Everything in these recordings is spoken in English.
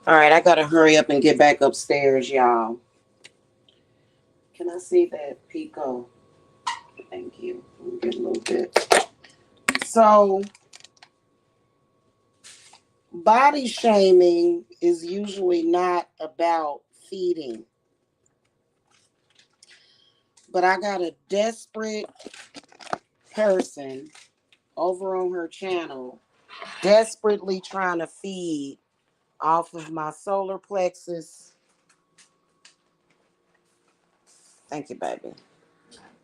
All right, I gotta hurry up and get back upstairs, y'all. Can I see that Pico? Thank you. Let me get a little bit. So, body shaming is usually not about feeding, but I got a desperate person over on her channel desperately trying to feed off of my solar plexus. Thank you, baby.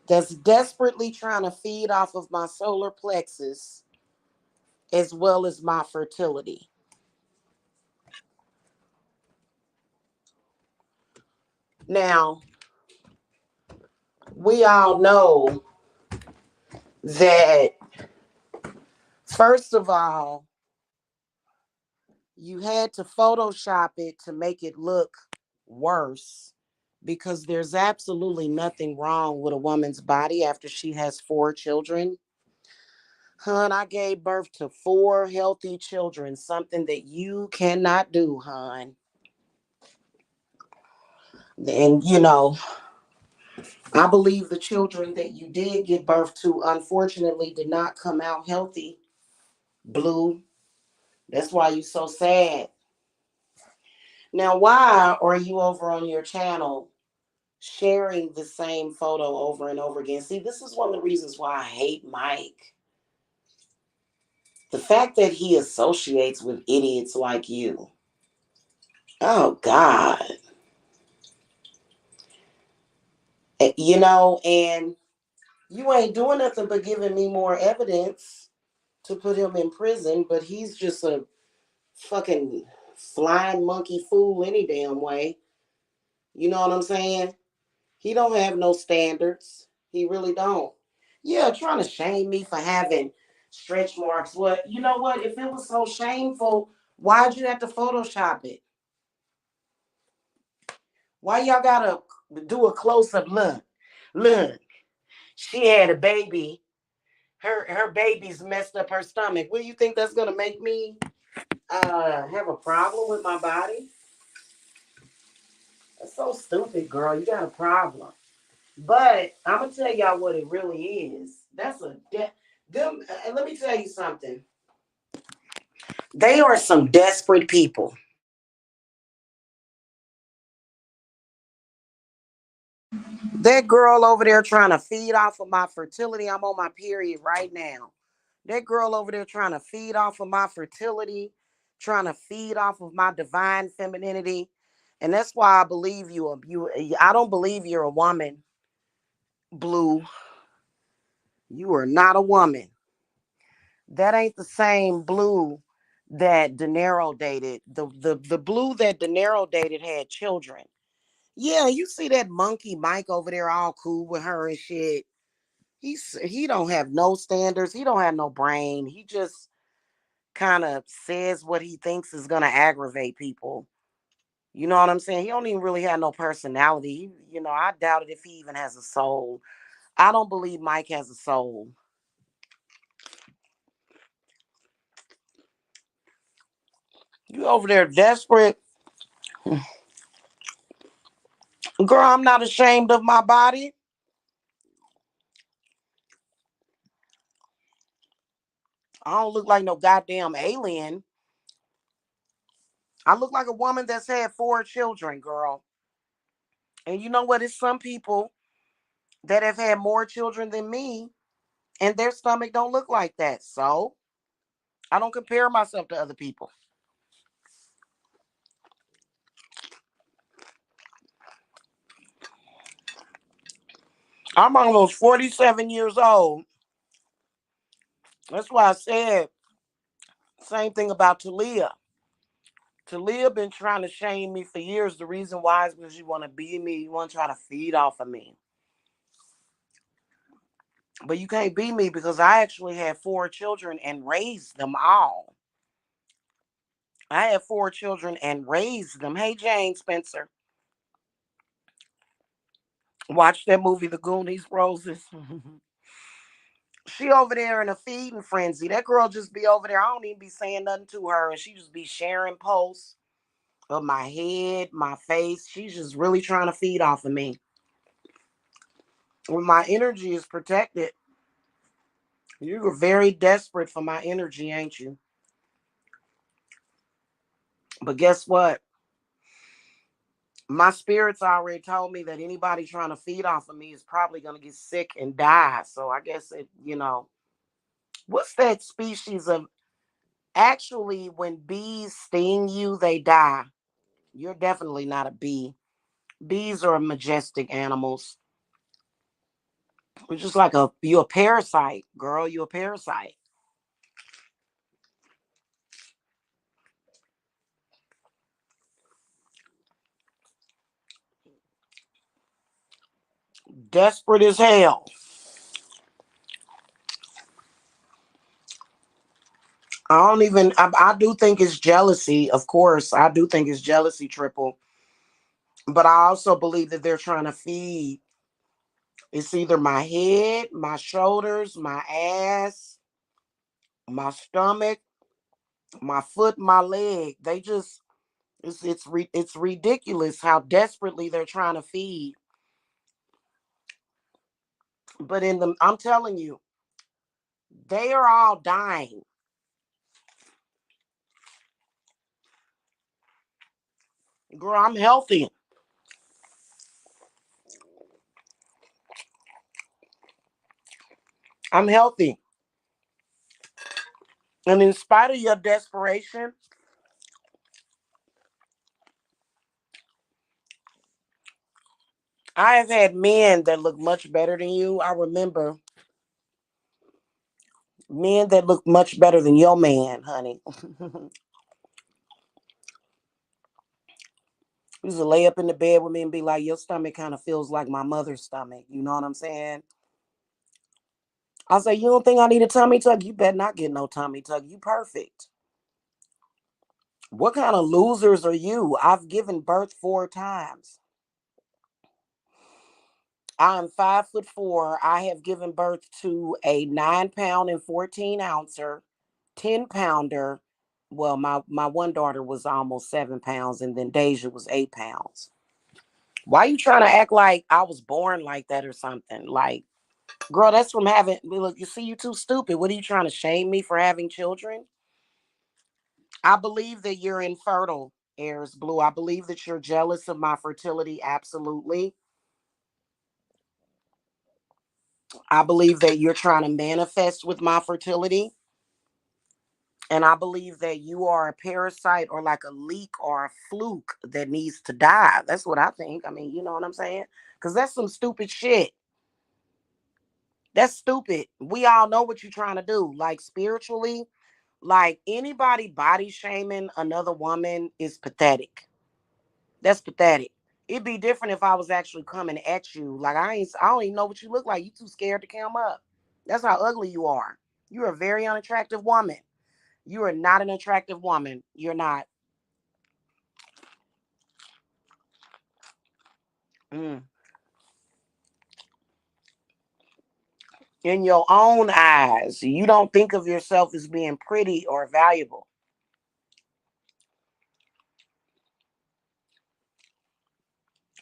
That's desperately trying to feed off of my solar plexus as well as my fertility. Now, we all know that, first of all, you had to Photoshop it to make it look worse because there's absolutely nothing wrong with a woman's body after she has 4 children. Hun, I gave birth to 4 healthy children, something that you cannot do, hun. And, I believe the children that you did give birth to, unfortunately, did not come out healthy, Blue. That's why you're so sad. Now, why are you over on your channel sharing the same photo over and over again? See, this is one of the reasons why I hate Mike. The fact that he associates with idiots like you. Oh, God. And you ain't doing nothing but giving me more evidence to put him in prison, but he's just a fucking flying monkey fool any damn way. You know what I'm saying? He don't have no standards. He really don't. Yeah, trying to shame me for having stretch marks. What? You know what? If it was so shameful, why'd you have to Photoshop it? Why y'all gotta do a close up look? Look, she had a baby. Her baby's messed up her stomach. What do you think that's gonna make me have a problem with my body? That's so stupid, girl. You got a problem. But I'm gonna tell y'all what it really is. That's a them. And let me tell you something. They are some desperate people. That girl over there trying to feed off of my fertility. I'm on my period right now. That girl over there trying to feed off of my fertility, trying to feed off of my divine femininity. And that's why I believe I don't believe you're a woman, Blue. You are not a woman. That ain't the same Blue that De Niro dated. The Blue that De Niro dated had children. Yeah, you see that monkey Mike over there all cool with her and shit. He don't have no standards. He don't have no brain. He just kind of says what he thinks is gonna aggravate people. You know what I'm saying? He don't even really have no personality. I doubt it if he even has a soul. I don't believe Mike has a soul. You over there desperate. Girl, I'm not ashamed of my body. I don't look like no goddamn alien. I look like a woman that's had 4 children, girl. And you know what? It's some people that have had more children than me, and their stomach don't look like that. So I don't compare myself to other people. I'm almost 47 years old. That's why I said same thing about Talia. Talia been trying to shame me for years. The reason why is because you want to be me. You want to try to feed off of me. But you can't be me because I actually had 4 children and raised them all. I had 4 children and raised them. Hey, Jane Spencer, watch that movie, The Goonies Roses. She over there in a feeding frenzy. That girl just be over there. I don't even be saying nothing to her, and she just be sharing posts of my head, my face. She's just really trying to feed off of me. When my energy is protected, you were very desperate for my energy, ain't you? But guess what? My spirits already told me that anybody trying to feed off of me is probably going to get sick and die. So I guess what's that species of, actually, when bees sting you, they die. You're definitely not a bee. Bees are majestic animals. It's just like you a parasite, girl. You a parasite. Desperate as hell. I don't even. I do think it's jealousy. Of course, I do think it's jealousy, triple. But I also believe that they're trying to feed. It's either my head, my shoulders, my ass, my stomach, my foot, my leg. They just it's ridiculous how desperately they're trying to feed. But I'm telling you, they are all dying. Girl, I'm healthy. I'm healthy. And in spite of your desperation, I have had men that look much better than you. I remember men that look much better than your man, honey. Used to lay up in the bed with me and be like, your stomach kind of feels like my mother's stomach. You know what I'm saying? I say, you don't think I need a tummy tuck? You better not get no tummy tuck. You perfect. What kind of losers are you? I've given birth 4 times. I'm 5'4". I have given birth to a 9 pound and 14 ouncer, 10 pounder. Well, my one daughter was almost 7 pounds, and then Deja was 8 pounds. Why you trying to act like I was born like that or something? Like, girl, that's from having. Look, you see, you too stupid. What are you trying to shame me for having children? I believe that you're infertile, Airs Blue. I believe that you're jealous of my fertility. Absolutely. I believe that you're trying to manifest with my fertility. And I believe that you are a parasite or like a leak or a fluke that needs to die. That's what I think. I mean, you know what I'm saying? Because that's some stupid shit. That's stupid. We all know what you're trying to do. Like spiritually, like anybody body shaming another woman is pathetic. That's pathetic. It'd be different if I was actually coming at you. Like I don't even know what you look like. You too scared to come up. That's how ugly you are. You're a very unattractive woman. You are not an attractive woman. You're not. Mm. In your own eyes, you don't think of yourself as being pretty or valuable.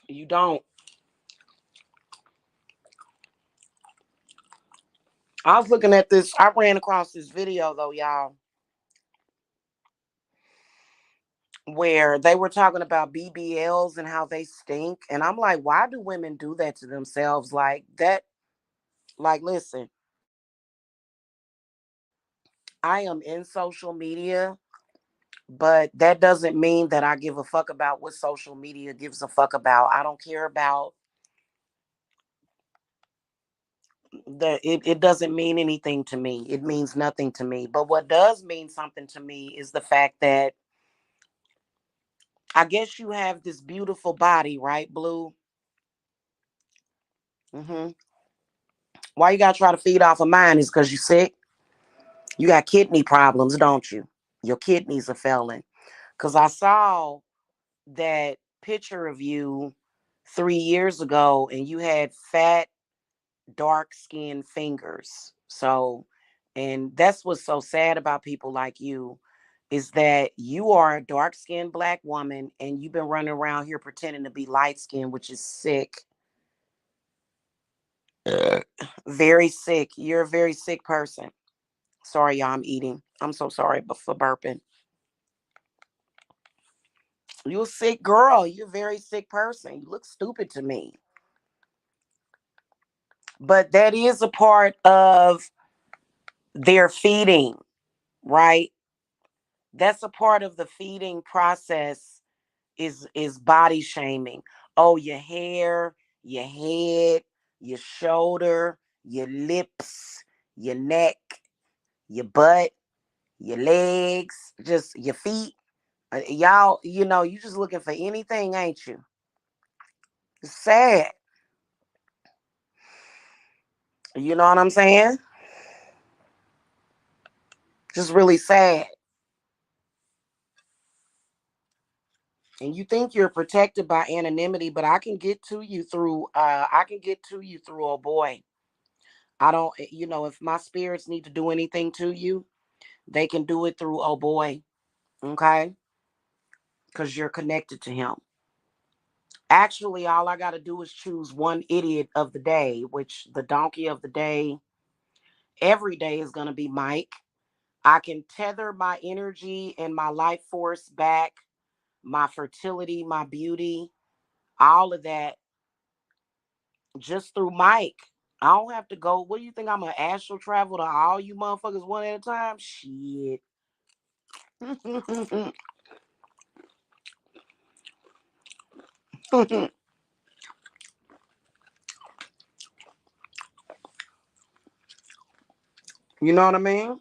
You don't. I was looking at this. I ran across this video though, y'all, where they were talking about BBLs and how they stink. And I'm like, why do women do that to themselves like that? Like, listen, I am in social media, but that doesn't mean that I give a fuck about what social media gives a fuck about. I don't care about it doesn't mean anything to me. It means nothing to me. But what does mean something to me is the fact that I guess you have this beautiful body, right, Blue? Hmm. Why you gotta try to feed off of mine is because you sick? You got kidney problems, don't you? Your kidneys are failing. Because I saw that picture of you 3 years ago and you had fat, dark skinned fingers. So, and that's what's so sad about people like you. is that you are a dark-skinned black woman and you've been running around here pretending to be light-skinned, which is sick. Very sick. You're a very sick person. Sorry, y'all, I'm eating. I'm so sorry but for burping. You're a sick girl. You're a very sick person. You look stupid to me. But that is a part of their feeding, right? That's a part of the feeding process is body shaming. Oh, your hair, your head, your shoulder, your lips, your neck, your butt, your legs, just your feet. Y'all, you just looking for anything, ain't you? It's sad. You know what I'm saying? Just really sad. And you think you're protected by anonymity, but I can get to you through a boy. I don't, if my spirits need to do anything to you, they can do it through oh boy. Okay? Because you're connected to him. Actually, all I got to do is choose one idiot of the day, which the donkey of the day every day is going to be Mike. I can tether my energy and my life force back, my fertility, my beauty, all of that just through Mike. I don't have to go. What do you think? I'm going to astral travel to all you motherfuckers one at a time? Shit. You know what I mean?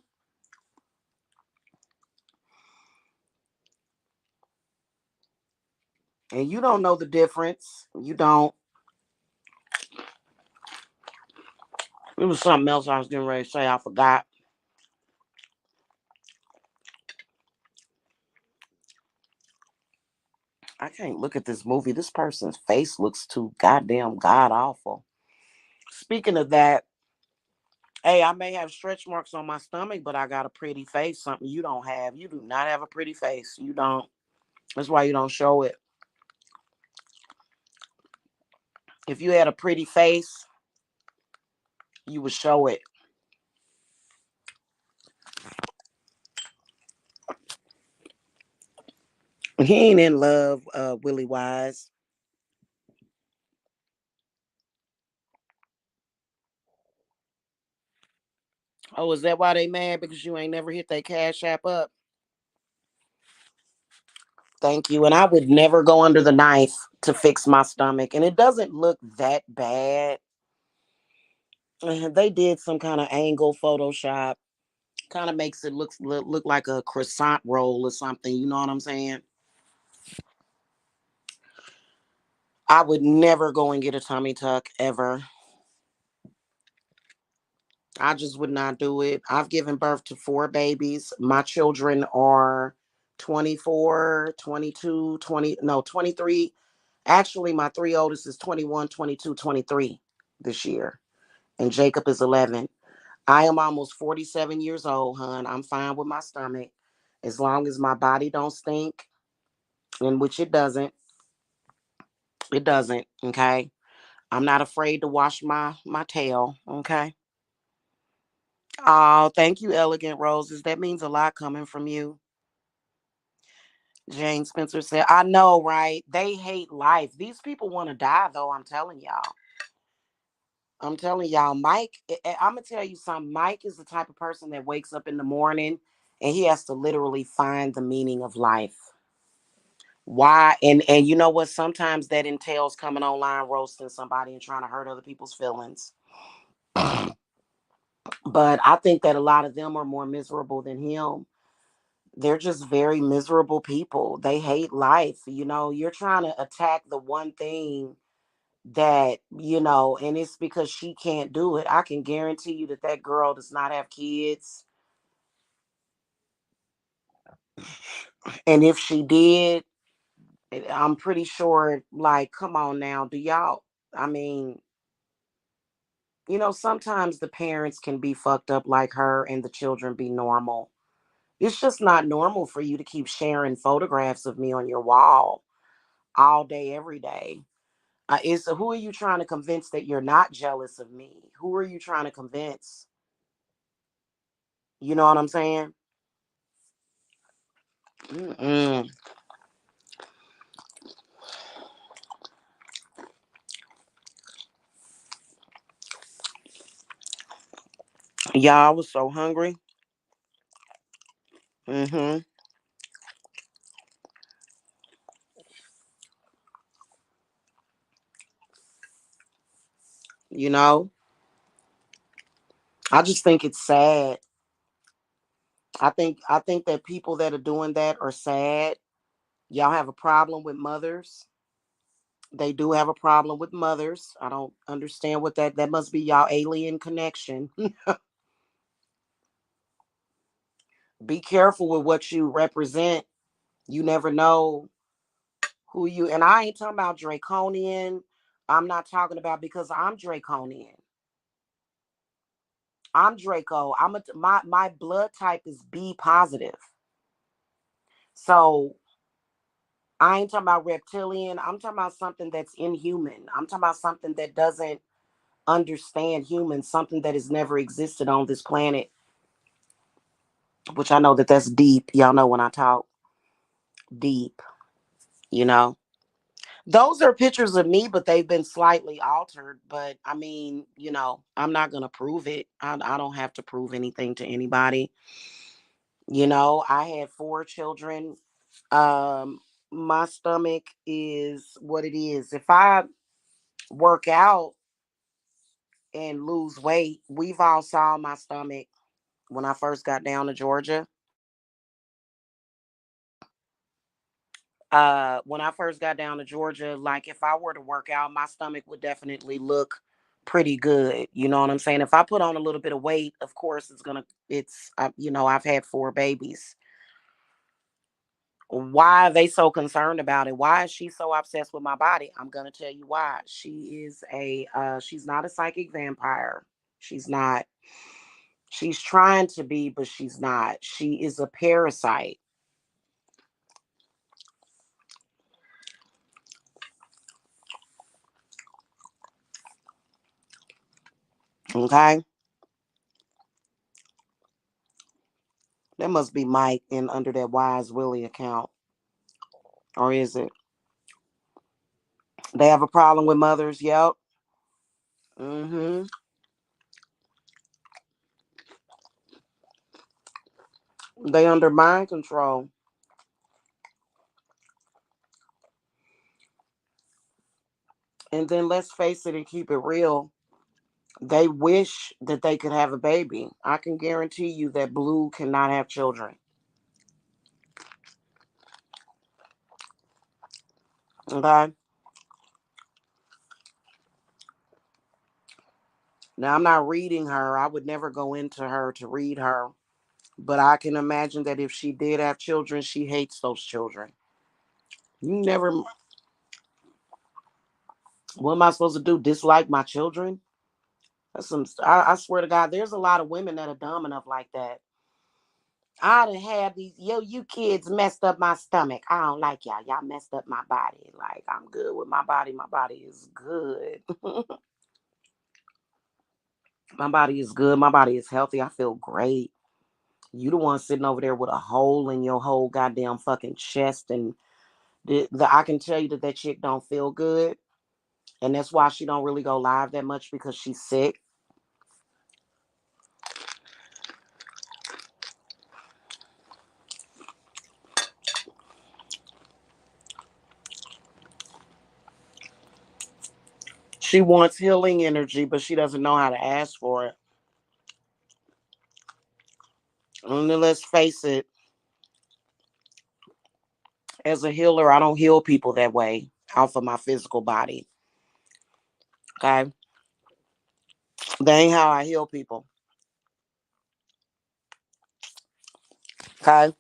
And you don't know the difference. You don't. It was something else I was getting ready to say. I forgot. I can't look at this movie. This person's face looks too goddamn god awful. Speaking of that, hey, I may have stretch marks on my stomach, but I got a pretty face. Something you don't have. You do not have a pretty face. You don't. That's why you don't show it. If you had a pretty face, you would show it. He ain't in love, Willie Wise. Oh, is that why they mad? Because you ain't never hit that cash app up? Thank you. And I would never go under the knife to fix my stomach. And it doesn't look that bad. They did some kind of angle Photoshop. Kind of makes it look like a croissant roll or something. You know what I'm saying? I would never go and get a tummy tuck ever. I just would not do it. I've given birth to four babies. My children are 24, 22, 20, no, 23. Actually, my three oldest is 21, 22, 23 this year. And Jacob is 11. I am almost 47 years old, hon. I'm fine with my stomach. As long as my body don't stink, in which it doesn't. It doesn't, okay? I'm not afraid to wash my tail, okay? Oh, thank you, Elegant Roses. That means a lot coming from you. Jane Spencer said, I know, right? They hate life. These people want to die, though, I'm telling y'all. I'm telling y'all, Mike, I'm going to tell you something. Mike is the type of person that wakes up in the morning and he has to literally find the meaning of life. Why? And you know what? Sometimes that entails coming online, roasting somebody and trying to hurt other people's feelings. But I think that a lot of them are more miserable than him. They're just very miserable people. They hate life. You're trying to attack the one thing that, and it's because she can't do it. I can guarantee you that that girl does not have kids. And if she did, I'm pretty sure, like, come on now, do y'all, I mean, sometimes the parents can be fucked up like her and the children be normal. It's just not normal for you to keep sharing photographs of me on your wall all day, every day. Who are you trying to convince that you're not jealous of me? Who are you trying to convince? You know what I'm saying? Mm-mm. Y'all, I was so hungry. Mm-hmm. You know, I just think it's sad. I think that people that are doing that are sad. Y'all have a problem with mothers. They do have a problem with mothers. I don't understand what that must be y'all alien connection. Be careful with what you represent. You never know who you, and I ain't talking about draconian. I'm not talking about because I'm draconian. I'm Draco. My blood type is B positive. So I ain't talking about reptilian. I'm talking about something that's inhuman. I'm talking about something that doesn't understand humans, something that has never existed on this planet, which I know that that's deep. Y'all know when I talk deep, you know. Those are pictures of me, but they've been slightly altered. But I mean, I'm not going to prove it. I don't have to prove anything to anybody. I had 4 children. Um, my stomach is what it is. If I work out and lose weight, we've all saw my stomach when I first got down to Georgia. When I first got down to Georgia, like if I were to work out, my stomach would definitely look pretty good. You know what I'm saying? If I put on a little bit of weight, of course I've had 4 babies. Why are they so concerned about it? Why is she so obsessed with my body? I'm gonna tell you why. She's not a psychic vampire. She's not. She's trying to be, but she's not. She is a parasite. Okay, that must be Mike in under that Wise Willie account, or is it? They have a problem with mothers. Yep. Mm-hmm. They under mind control. And then let's face it and keep it real. They wish that they could have a baby. I can guarantee you that Blue cannot have children. Okay. Now I'm not reading her. I would never go into her to read her. But I can imagine that if she did have children, she hates those children. You never. What am I supposed to do? Dislike my children? That's some. I swear to God, there's a lot of women that are dumb enough like that. I done had these. Yo, you kids messed up my stomach. I don't like y'all. Y'all messed up my body. Like I'm good with my body. My body is good. My body is good. My body is healthy. I feel great. You the one sitting over there with a hole in your whole goddamn fucking chest, and I can tell you that chick don't feel good, and that's why she don't really go live that much because she's sick. She wants healing energy, but she doesn't know how to ask for it. And then let's face it, as a healer, I don't heal people that way off of my physical body. Okay, that ain't how I heal people. Okay,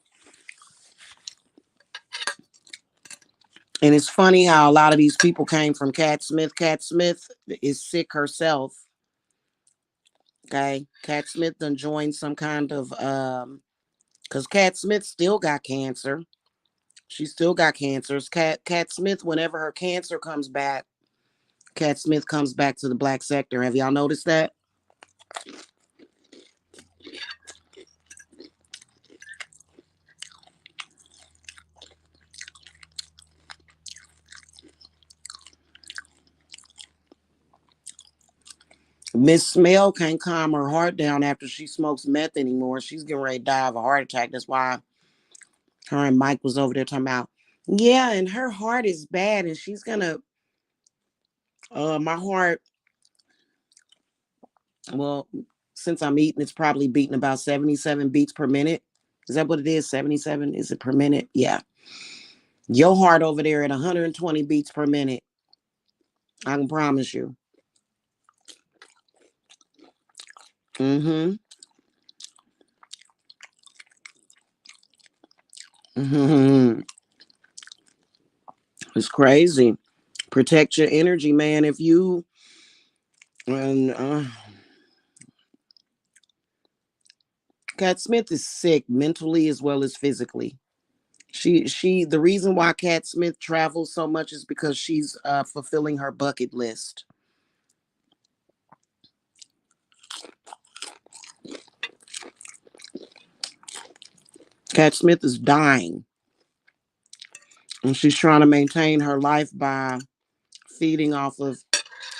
and it's funny how a lot of these people came from Cat Smith. Cat Smith is sick herself. Okay, Cat Smith done joined some kind of Because Cat Smith still got cancer. She still got cancers. Cat Smith, whenever her cancer comes back, Cat Smith comes back to the black sector. Have y'all noticed that? Miss Smell can't calm her heart down after she smokes meth anymore. She's getting ready to die of a heart attack. That's why her and Mike was over there talking about, yeah, and her heart is bad, and she's gonna my heart, well, since I'm eating, it's probably beating about 77 beats per minute. Is that what it is? 77? Is it per minute? Yeah. Your heart over there at 120 beats per minute. I can promise you. Mm-hmm. Mm-hmm. It's crazy. Protect your energy, man. If you and Cat Smith is sick mentally as well as physically. The reason why Cat Smith travels so much is because she's fulfilling her bucket list. Cat Smith is dying, and she's trying to maintain her life by feeding off of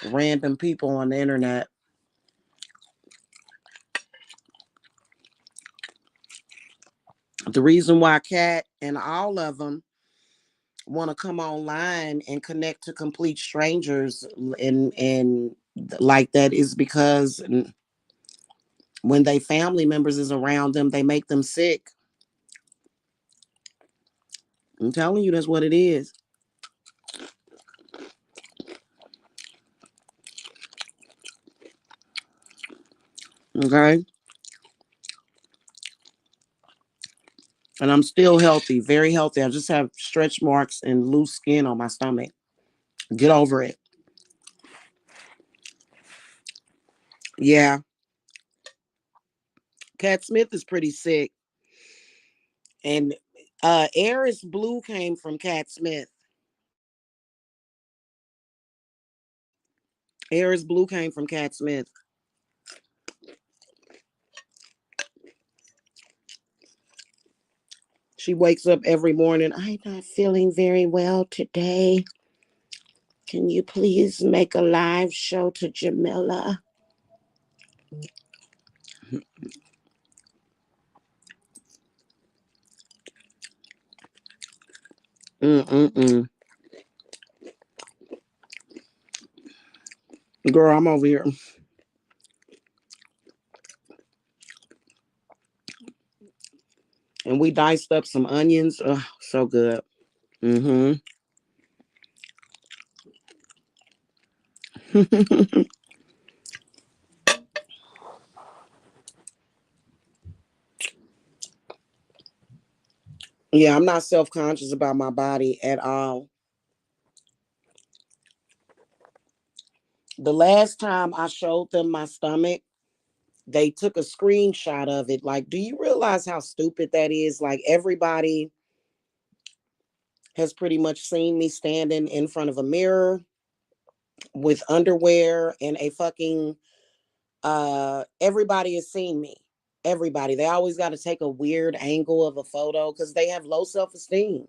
random people on the internet. The reason why Cat and all of them want to come online and connect to complete strangers and like that is because when they family members is around them, they make them sick. I'm telling you, that's what it is. Okay. And I'm still healthy, very healthy. I just have stretch marks and loose skin on my stomach. Get over it. Yeah. Cat Smith is pretty sick. And Eris Blue came from Cat Smith. Eris Blue came from Cat Smith. She wakes up every morning. I'm not feeling very well today. Can you please make a live show to Jamila? Mm-mm-mm. Girl, I'm over here. And we diced up some onions. Oh, so good. Mm-hmm. Yeah, I'm not self-conscious about my body at all. The last time I showed them my stomach, they took a screenshot of it. Like, do you realize how stupid that is? Like, everybody has pretty much seen me standing in front of a mirror with underwear and a fucking everybody has seen me. Everybody. They always got to take a weird angle of a photo because they have low self-esteem.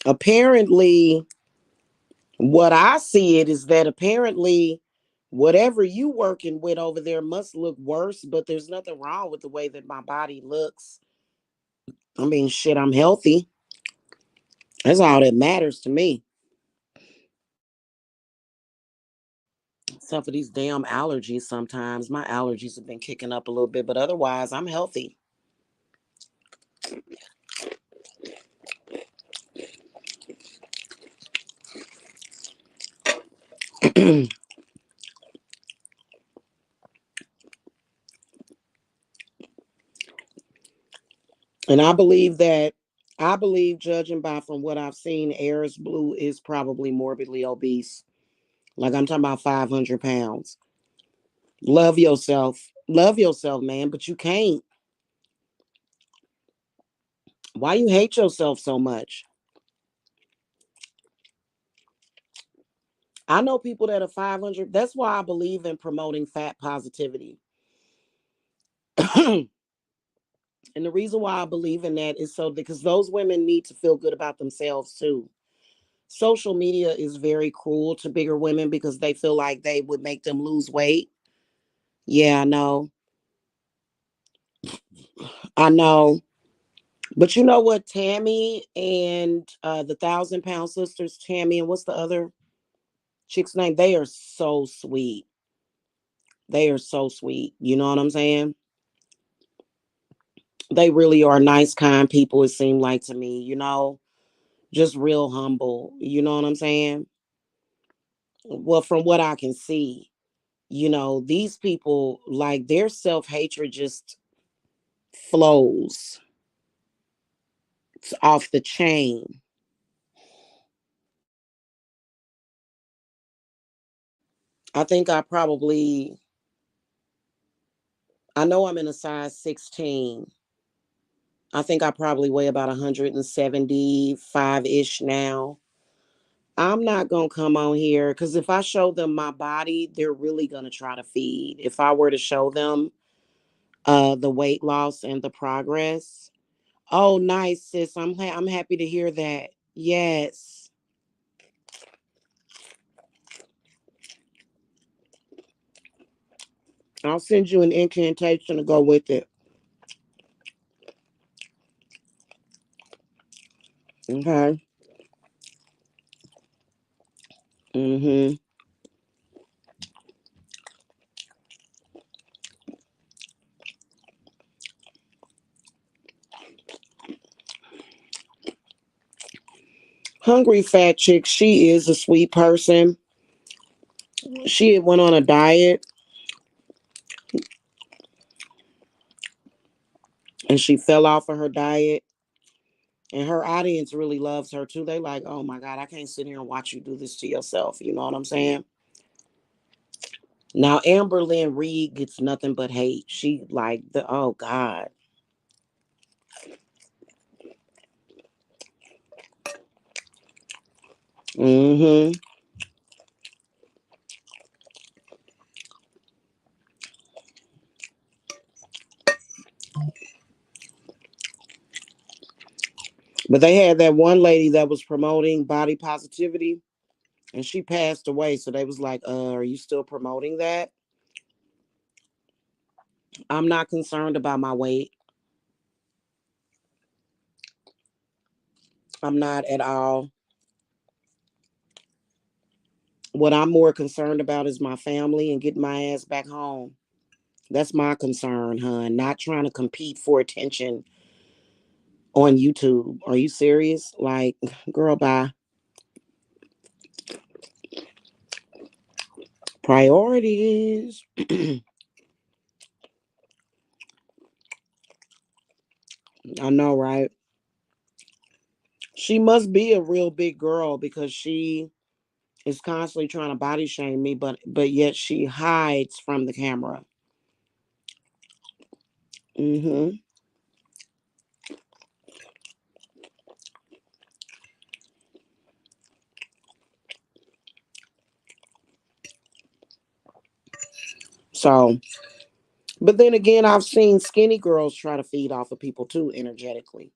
Apparently, what I see it is that apparently whatever you working with over there must look worse, but there's nothing wrong with the way that my body looks. I mean, shit, I'm healthy. That's all that matters to me. Except for these damn allergies sometimes. My allergies have been kicking up a little bit, but otherwise, I'm healthy. And I believe that I believe, judging by from what I've seen, Eris Blue is probably morbidly obese. Like I'm talking about 500 pounds. Love yourself. Love yourself, man, but you can't. Why you hate yourself so much? I know people that are 500. That's why I believe in promoting fat positivity. And the reason why I believe in that is so because those women need to feel good about themselves too. Social media is very cruel to bigger women because they feel like they would make them lose weight. Yeah, I know. I know. But you know what? Tammy and the 1,000 Pound Sisters, Tammy and what's the other chick's name? They are so sweet. They are so sweet. You know what I'm saying? They really are nice, kind people, it seemed like to me, just real humble. You know what I'm saying? Well, from what I can see, these people, like their self hatred just flows. It's off the chain. I think I know I'm in a size 16. I think I probably weigh about 175 ish now. I'm not going to come on here because if I show them my body, they're really going to try to feed. If I were to show them the weight loss and the progress. Oh, nice, sis. I'm happy to hear that. Yes. I'll send you an incantation to go with it. Okay. Mm-hmm. Hungry fat chick. She is a sweet person. She had went on a diet and she fell off of her diet. And her audience really loves her too. They like, oh my God, I can't sit here and watch you do this to yourself. You know what I'm saying? Now Amber Lynn Reed gets nothing but hate. She like the oh God. Mm-hmm. But they had that one lady that was promoting body positivity and she passed away. So they was like, are you still promoting that? I'm not concerned about my weight. I'm not at all. What I'm more concerned about is my family and getting my ass back home. That's my concern, hun. Not trying to compete for attention on YouTube. Are you serious? Like, girl, bye. Priorities. I know, right? She must be a real big girl because she is constantly trying to body shame me, but yet she hides from the camera. Hmm. So, but then again, I've seen skinny girls try to feed off of people too energetically.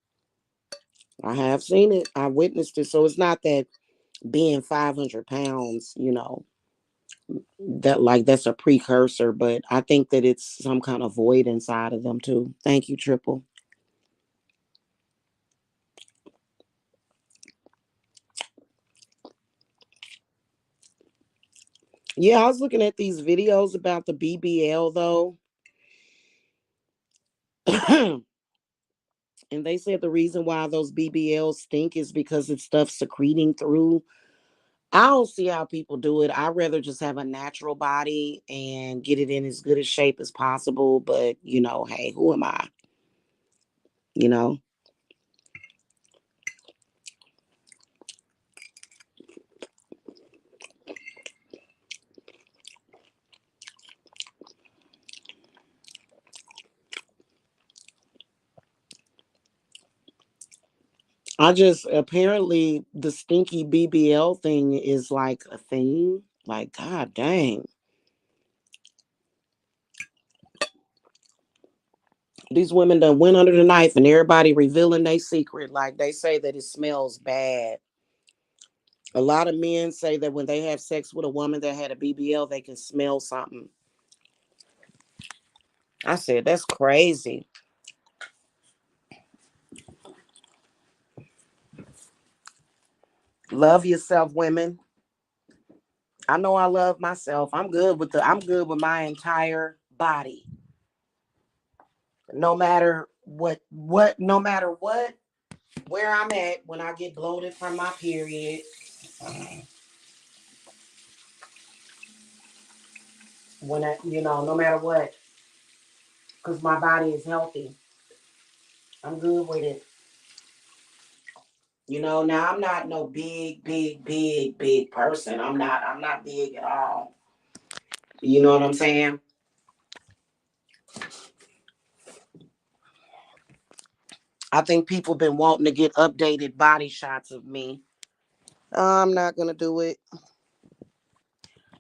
I have seen it. I witnessed it. So it's not that being 500 pounds, that like that's a precursor, but I think that it's some kind of void inside of them too. Thank you, Triple. Yeah, I was looking at these videos about the BBL though. And they said the reason why those BBLs stink is because it's stuff secreting through. I don't see how people do it. I'd rather just have a natural body and get it in as good a shape as possible. But, hey, who am I? You know? I just apparently the stinky BBL thing is like a thing. Like, god dang. These women done went under the knife and everybody revealing their secret. Like they say that it smells bad. A lot of men say that when they have sex with a woman that had a BBL, they can smell something. I said, that's crazy. Love yourself, women. I know I love myself. I'm good with my entire body. No matter what, where I'm at when I get bloated from my period, no matter what, because my body is healthy. I'm good with it. Now I'm not no big person. I'm not big at all. You know what I'm saying? I think people been wanting to get updated body shots of me. I'm not gonna do it.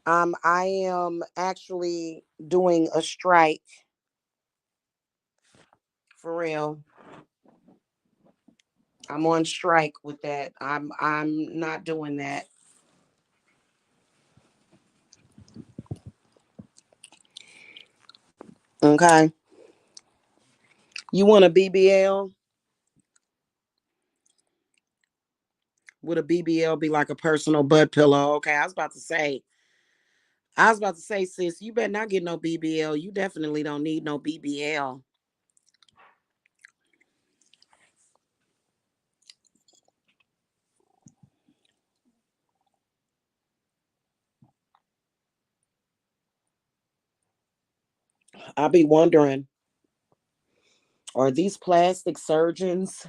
I am actually doing a strike for real. I'm on strike with that. I'm not doing that. Okay. You want a BBL? Would a BBL be like a personal butt pillow? Okay, I was about to say, sis, you better not get no BBL. You definitely don't need no BBL. I be wondering, are these plastic surgeons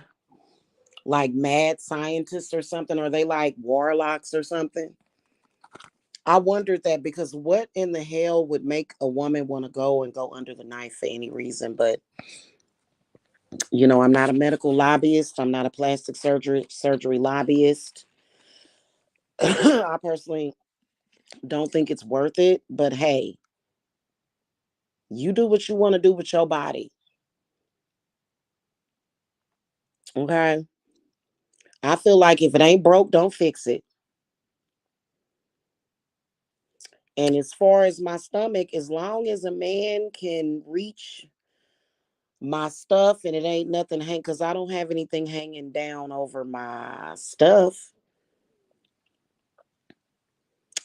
like mad scientists or something? Are they like warlocks or something? I wondered that because what in the hell would make a woman want to go under the knife for any reason? But I'm not a medical lobbyist. I'm not a plastic surgery lobbyist. I personally don't think it's worth it. But hey, you do what you want to do with your body. Okay. I feel like if it ain't broke, don't fix it. And as far as my stomach, as long as a man can reach my stuff and it ain't nothing hang, because I don't have anything hanging down over my stuff.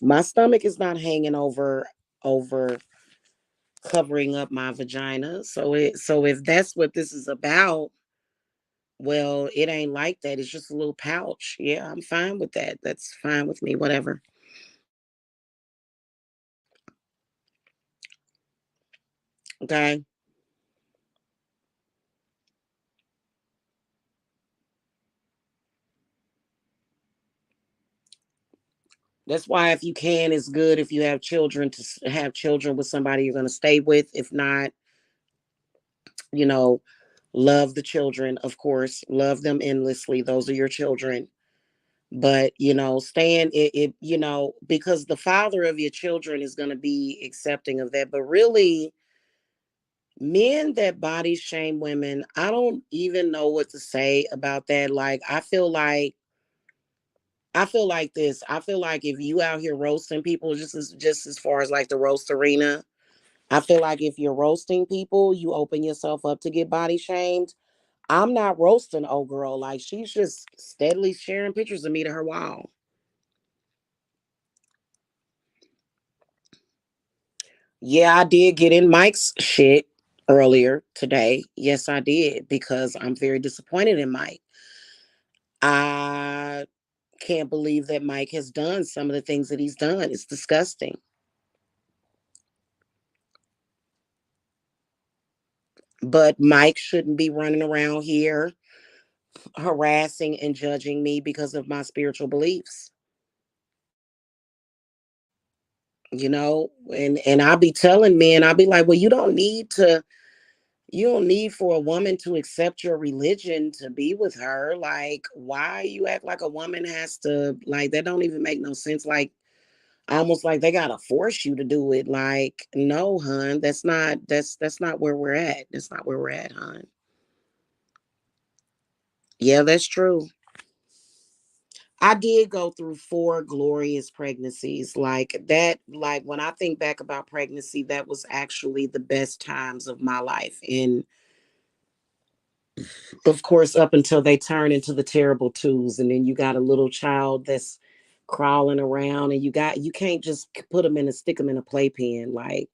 My stomach is not hanging over covering up my vagina. So if that's what this is about, well, it ain't like that. It's just a little pouch. Yeah, I'm fine with that. That's fine with me. Whatever. Okay. That's why if you can, it's good if you have children to have children with somebody you're going to stay with. If not, you know, love the children, of course, love them endlessly. Those are your children. But, staying because the father of your children is going to be accepting of that. But really, men that body shame women, I don't even know what to say about that. Like, I feel like this. I feel like if you out here roasting people, just as far as like the roast arena, I feel like if you're roasting people, you open yourself up to get body shamed. I'm not roasting old girl. Like she's just steadily sharing pictures of me to her wall. Yeah, I did get in Mike's shit earlier today. Yes, I did because I'm very disappointed in Mike. I can't believe that Mike has done some of the things that he's done. It's disgusting. But Mike shouldn't be running around here harassing and judging me because of my spiritual beliefs. And I'll be telling men, I'll be like, well, you don't need to You don't need for a woman to accept your religion to be with her. Like, why you act like a woman has to, like, that don't even make no sense. Like, almost like they gotta force you to do it. Like, no, hun, that's not where we're at. That's not where we're at, hun. Yeah, that's true. I did go through 4 glorious pregnancies. Like that, like when I think back about pregnancy, that was actually the best times of my life. And of course, up until they turn into the terrible twos, and then you got a little child that's crawling around, and you can't just put them in a stick them in a playpen. Like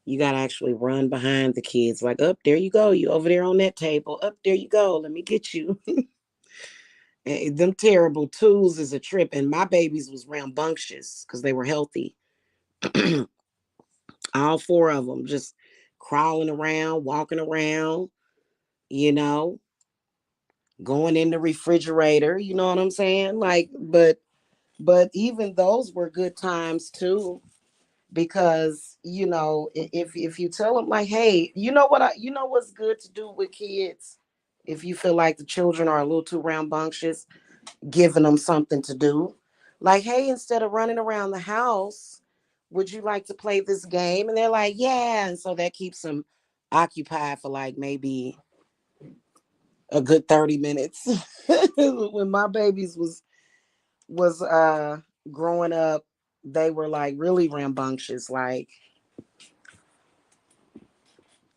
you got to actually run behind the kids. Like, up there you go, you over there on that table. Up there you go. Let me get you. Them terrible twos is a trip, and my babies was rambunctious because they were healthy. All 4 of them just crawling around, walking around, you know, going in the refrigerator. You know what I'm saying? Like, but even those were good times too, because if you tell them like, hey, you know what's good to do with kids, if you feel like the children are a little too rambunctious, giving them something to do. Like, hey, instead of running around the house, would you like to play this game? And they're like, yeah. And so that keeps them occupied for like maybe a good 30 minutes. When my babies was growing up, they were like really rambunctious. Like,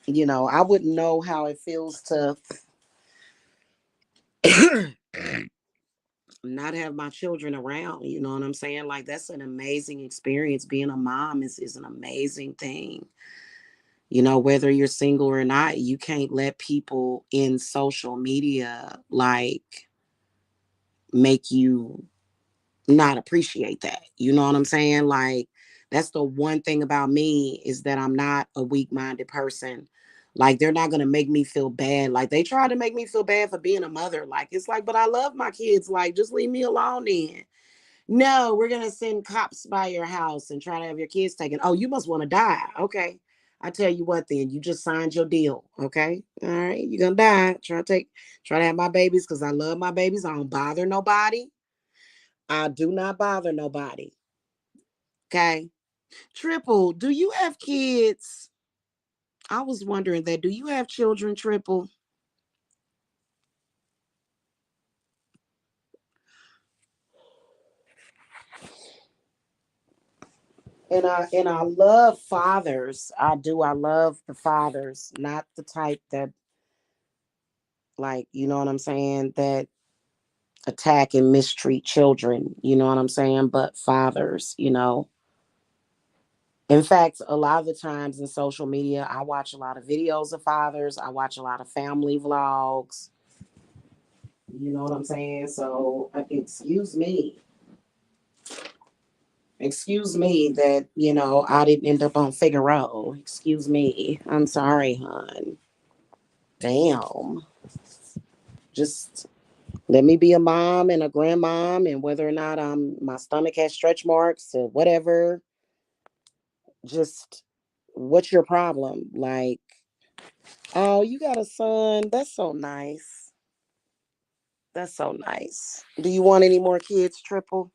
I wouldn't know how it feels to not have my children around. You know what I'm saying? Like, that's an amazing experience. Being a mom is an amazing thing. Whether you're single or not, you can't let people in social media like make you not appreciate that. You know what I'm saying? Like, that's the one thing about me, is that I'm not a weak-minded person. Like, they're not gonna make me feel bad. Like, they try to make me feel bad for being a mother. Like, it's like, but I love my kids. Like, just leave me alone then. No, we're gonna send cops by your house and try to have your kids taken. Oh, you must want to die. Okay. I tell you what, then you just signed your deal. Okay. All right. You're gonna die. Try to have my babies because I love my babies. I don't bother nobody. I do not bother nobody. Okay. Triple, do you have kids? I was wondering that. Do you have children, Triple? And I love fathers. I do. I love the fathers, not the type that, like, you know what I'm saying, that attack and mistreat children. You know what I'm saying? But fathers. In fact, a lot of the times in social media, I watch a lot of videos of fathers. I watch a lot of family vlogs. You know what I'm saying? So, excuse me. Excuse me that, I didn't end up on Figaro. Excuse me. I'm sorry, hon. Damn. Just let me be a mom and a grandmom, and whether or not my stomach has stretch marks or whatever, just what's your problem? Like, oh, you got a son. That's so nice. That's so nice. Do you want any more kids, Triple?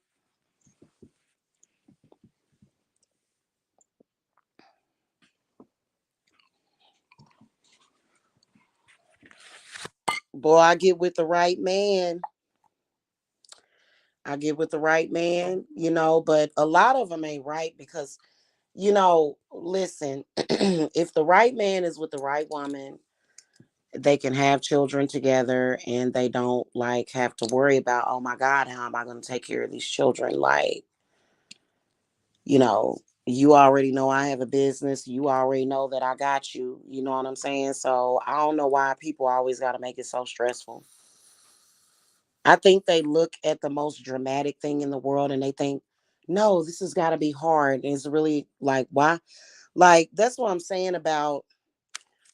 Boy, I get with the right man. I get with the right man, but a lot of them ain't right because, listen, if the right man is with the right woman, they can have children together and they don't like have to worry about, oh my God, how am I going to take care of these children? Like, you know, you already know I have a business. You already know that I got you. You know what I'm saying? So I don't know why people always got to make it so stressful. I think they look at the most dramatic thing in the world and they think, no, this has got to be hard. And it's really like, why? Like, that's what I'm saying about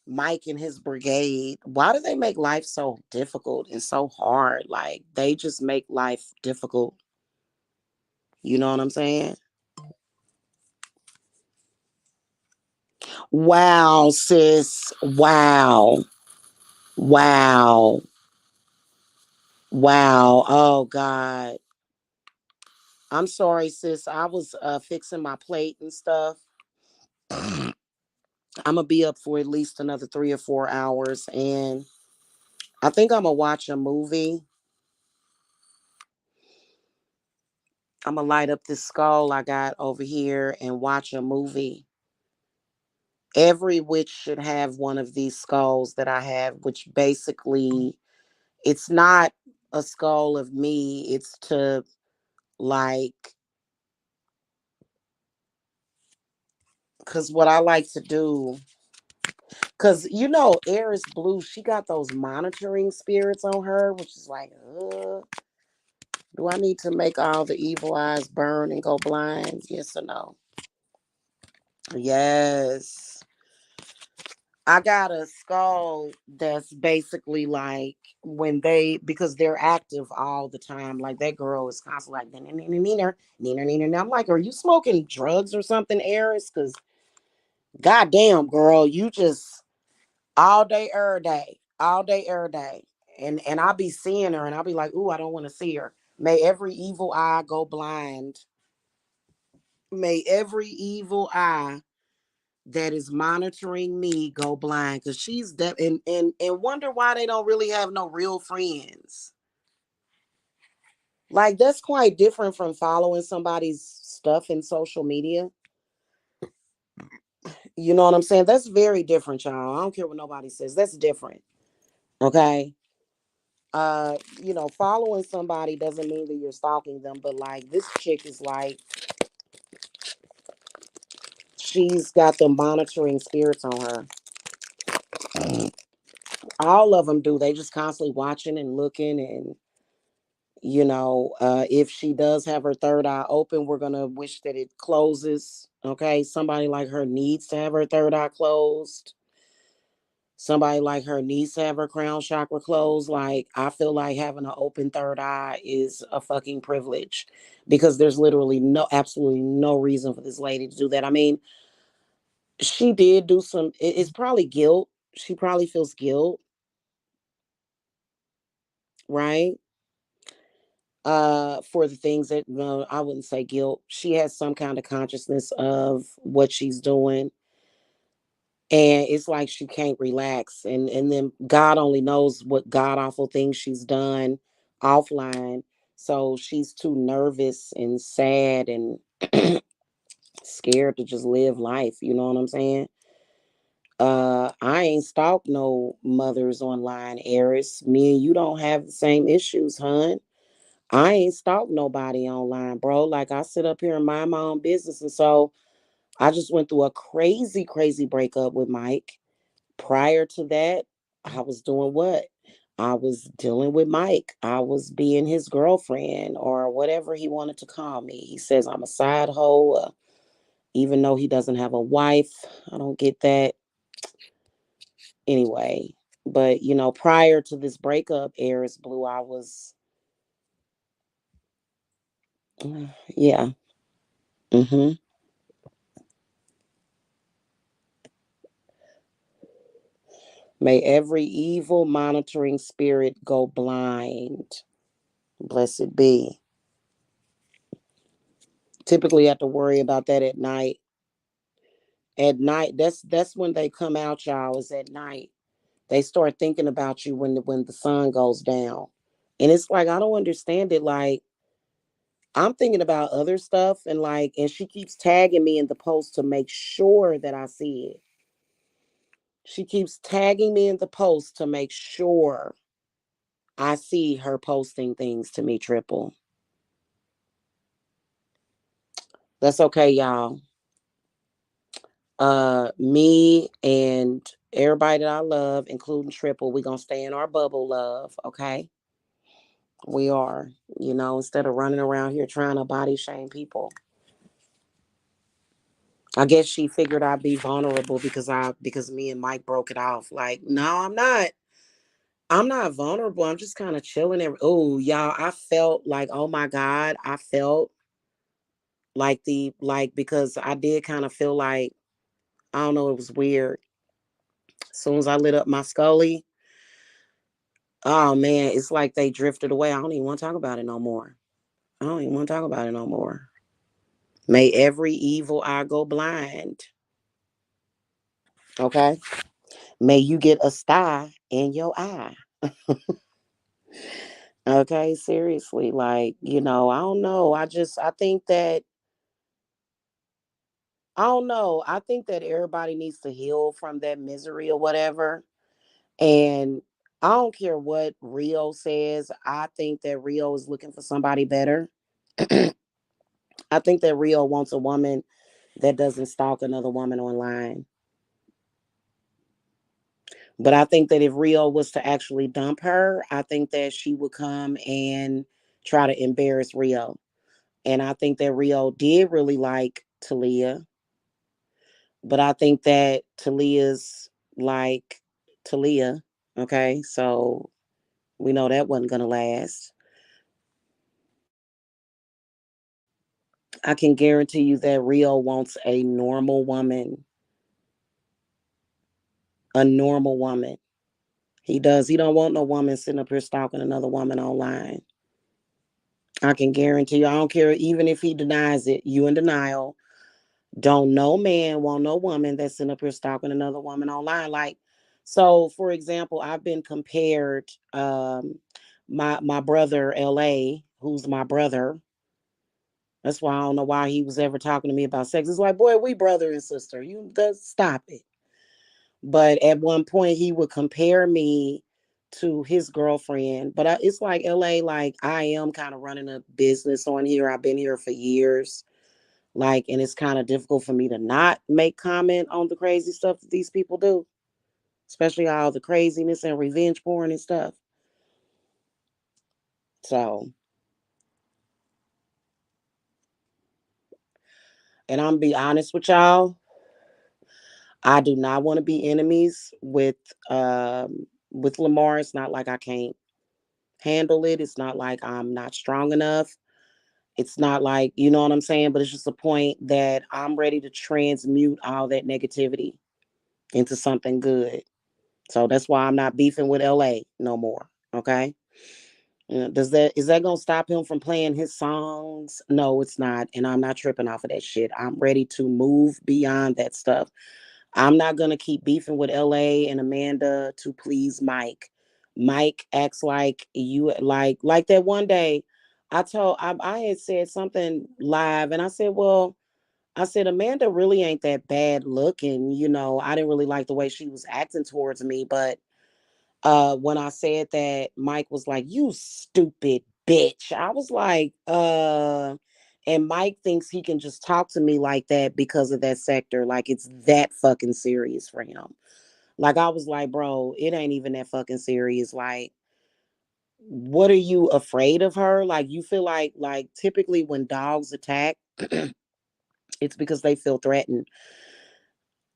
Mike and his brigade. Why do they make life so difficult and so hard? Like, they just make life difficult. You know what I'm saying? Wow, sis. Wow. Wow. Wow. Oh God. I'm sorry, sis. I was fixing my plate and stuff. I'm gonna be up for at least another 3 or 4 hours, and I think I'm gonna watch a movie. I'm gonna light up this skull I got over here and watch a movie. Every witch should have one of these skulls that I have, which basically it's not a skull of me. It's to like, cause what I like to do, cause Eris Blue, she got those monitoring spirits on her, which is like, do I need to make all the evil eyes burn and go blind? Yes or no? Yes. I got a skull that's basically like when because they're active all the time. Like that girl is constantly like, neener, neener, neener, neener. I'm like, are you smoking drugs or something, Eris? Because goddamn, girl, you just all day, every day, all day, every day. And I'll be seeing her and I'll be like, ooh, I don't want to see her. May every evil eye go blind. May every evil eye that is monitoring me go blind, because she's and wonder why they don't really have no real friends. Like that's quite different from following somebody's stuff in social media. You know what I'm saying? That's very different, y'all. I don't care what nobody says. That's different. Okay. Following somebody doesn't mean that you're stalking them, but like this chick is like, she's got the monitoring spirits on her. All of them do. They just constantly watching and looking, and if she does have her third eye open, we're gonna wish that it closes. Okay, somebody like her needs to have her third eye closed. Somebody like her needs to have her crown chakra closed. Like, I feel like having an open third eye is a fucking privilege, because there's literally absolutely no reason for this lady to do that. I mean, she did do some, it's probably guilt. She probably feels guilt, right? For the things that, no, I wouldn't say guilt. She has some kind of consciousness of what she's doing, and it's like she can't relax, and then God only knows what god awful things she's done offline, so she's too nervous and sad and scared to just live life, you know what I'm saying? I ain't stalked no mothers online, Eris. Me and you don't have the same issues, hun. I ain't stalked nobody online, bro. Like, I sit up here and mind my own business. And so I just went through a crazy, crazy breakup with Mike. Prior to that, I was doing what? I was dealing with Mike. I was being his girlfriend or whatever he wanted to call me. He says I'm a side hoe, even though he doesn't have a wife. I don't get that. Anyway, but prior to this breakup, Eris Blue, I was, yeah. Mm-hmm. May every evil monitoring spirit go blind. Blessed be. Typically have to worry about that at night. At night, that's when they come out, y'all, is at night. They start thinking about you when the sun goes down. And it's like, I don't understand it. Like, I'm thinking about other stuff, and she keeps tagging me in the post to make sure that I see it. She keeps tagging me in the post to make sure I see her posting things to me, Triple. That's okay, y'all. Me and everybody that I love, including Triple, we gonna stay in our bubble, love. Okay, we are. Instead of running around here trying to body shame people. I guess she figured I'd be vulnerable because me and Mike broke it off. Like, no, I'm not. I'm not vulnerable. I'm just kind of chilling. Oh, y'all, I felt like, oh my God, I felt like because I did kind of feel like I don't know, it was weird. As soon as I lit up my Scully, oh man, it's like they drifted away. I don't even want to talk about it no more. I don't even want to talk about it no more. May every evil eye go blind. Okay. May you get a sty in your eye. Okay. Seriously. Like, I don't know. I think that, I don't know. I think that everybody needs to heal from that misery or whatever. And I don't care what Rio says. I think that Rio is looking for somebody better. I think that Rio wants a woman that doesn't stalk another woman online. But I think that if Rio was to actually dump her, I think that she would come and try to embarrass Rio. And I think that Rio did really like Talia, but I think that Talia's like Talia. Okay, so we know that wasn't gonna last. I can guarantee you that Rio wants a normal woman, a normal woman. He does. He don't want no woman sitting up here stalking another woman online. I can guarantee you. I don't care even if he denies it. You in denial. Don't no man want no woman that's sitting up here stalking another woman online. Like, so for example, I've been compared. My brother La, who's my brother. That's why I don't know why he was ever talking to me about sex. It's like, boy, we brother and sister. You just stop it. But at one point, he would compare me to his girlfriend. But it's like LA, like I am kind of running a business on here. I've been here for years. Like, and it's kind of difficult for me to not make comment on the crazy stuff that these people do, especially all the craziness and revenge porn and stuff. So, and I'm be honest with y'all, I do not want to be enemies with Lamar. It's not like I can't handle it. It's not like I'm not strong enough. It's not like, you know what I'm saying? But it's just a point that I'm ready to transmute all that negativity into something good. So that's why I'm not beefing with LA no more. Okay. Is that gonna stop him from playing his songs? No, it's not. And I'm not tripping off of that shit. I'm ready to move beyond that stuff. I'm not gonna keep beefing with LA and Amanda to please Mike. Mike acts like you like that one day. I had said something live and I said, well, I said Amanda really ain't that bad looking. I didn't really like the way she was acting towards me, but when I said that, Mike was like, "You stupid bitch." I was like, and Mike thinks he can just talk to me like that because of that sector. Like it's that fucking serious for him. Like I was like, bro, it ain't even that fucking serious. Like, what are you afraid of her? Like you feel like typically when dogs attack, it's because they feel threatened.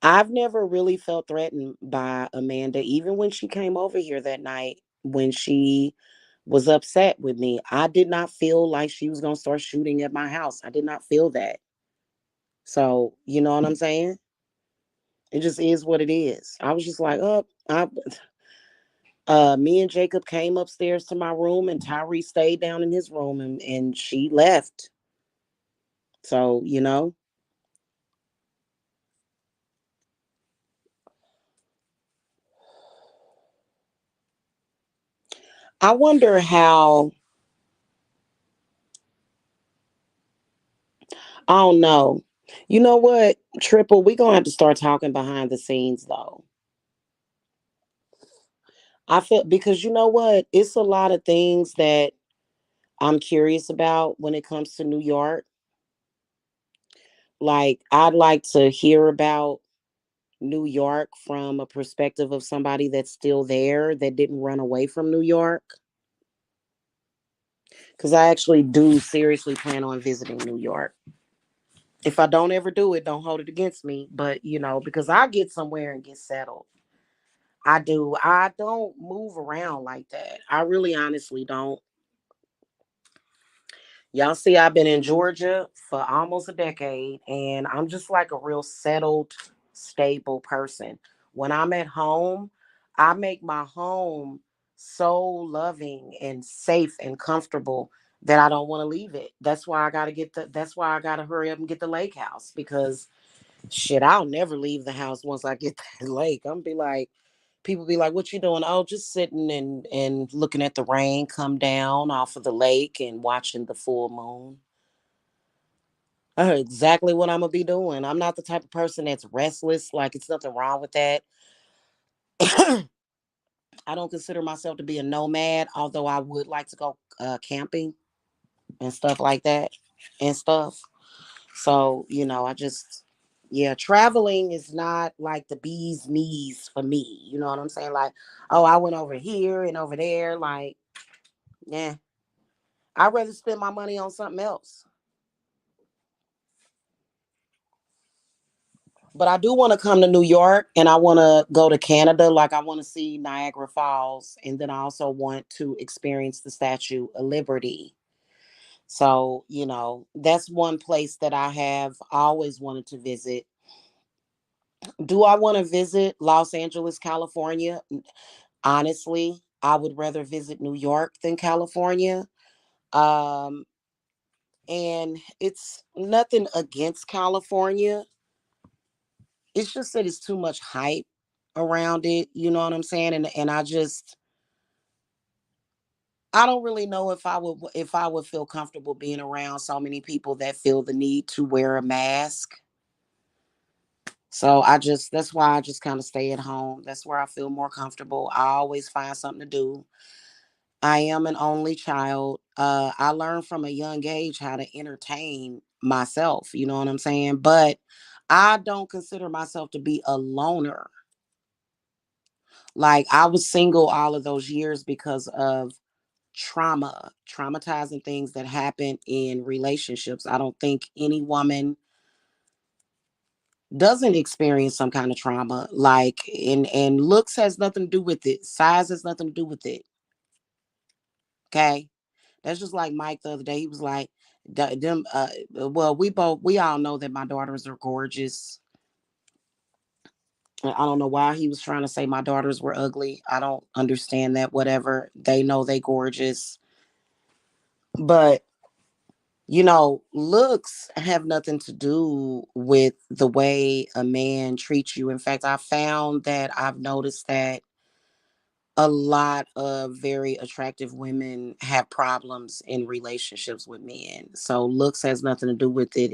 I've never really felt threatened by Amanda, even when she came over here that night when she was upset with me. I did not feel like she was going to start shooting at my house. I did not feel that. So, you know what I'm saying? It just is what it is. I was just like, me and Jacob came upstairs to my room and Tyree stayed down in his room and she left. So, I wonder how, I don't know. You know what, Triple, we going to have to start talking behind the scenes though. I feel because you know what? It's a lot of things that I'm curious about when it comes to New York. Like, I'd like to hear about New York from a perspective of somebody that's still there that didn't run away from New York. Because I actually do seriously plan on visiting New York. If I don't ever do it, don't hold it against me. But, because I get somewhere and get settled. I do. I don't move around like that. I really honestly don't. Y'all see, I've been in Georgia for almost a decade, and I'm just like a real settled. stable person. When I'm at home, I make my home so loving and safe and comfortable that I don't want to leave it. That's why I gotta hurry up and get the lake house, because shit, I'll never leave the house once I get that lake. I'm be like, people be like, what you doing? Oh, just sitting and looking at the rain come down off of the lake and watching the full moon. I heard exactly what I'm gonna be doing. I'm not the type of person that's restless. Like, it's nothing wrong with that. I don't consider myself to be a nomad, although I would like to go camping and stuff like that and stuff. So, I just, yeah, traveling is not like the bee's knees for me. You know what I'm saying? Like, oh, I went over here and over there. Like, yeah, I'd rather spend my money on something else. But I do want to come to New York, and I want to go to Canada. Like, I want to see Niagara Falls. And then I also want to experience the Statue of Liberty. So, that's one place that I have always wanted to visit. Do I want to visit Los Angeles, California? Honestly, I would rather visit New York than California. Um, and it's nothing against California. It's just that it's too much hype around it. You know what I'm saying? And I don't really know if I would feel comfortable being around so many people that feel the need to wear a mask. So that's why I just kind of stay at home. That's where I feel more comfortable. I always find something to do. I am an only child. I learned from a young age how to entertain myself. You know what I'm saying? But I don't consider myself to be a loner. Like, I was single all of those years because of traumatizing things that happen in relationships. I don't think any woman doesn't experience some kind of trauma. Like, and looks has nothing to do with it. Size has nothing to do with it. Okay. That's just like Mike the other day. He was like, them well, we all know that my daughters are gorgeous. I don't know why he was trying to say my daughters were ugly. I don't understand that. Whatever. They know they gorgeous. But looks have nothing to do with the way a man treats you. In fact, I found that I've noticed that a lot of very attractive women have problems in relationships with men. So looks has nothing to do with it.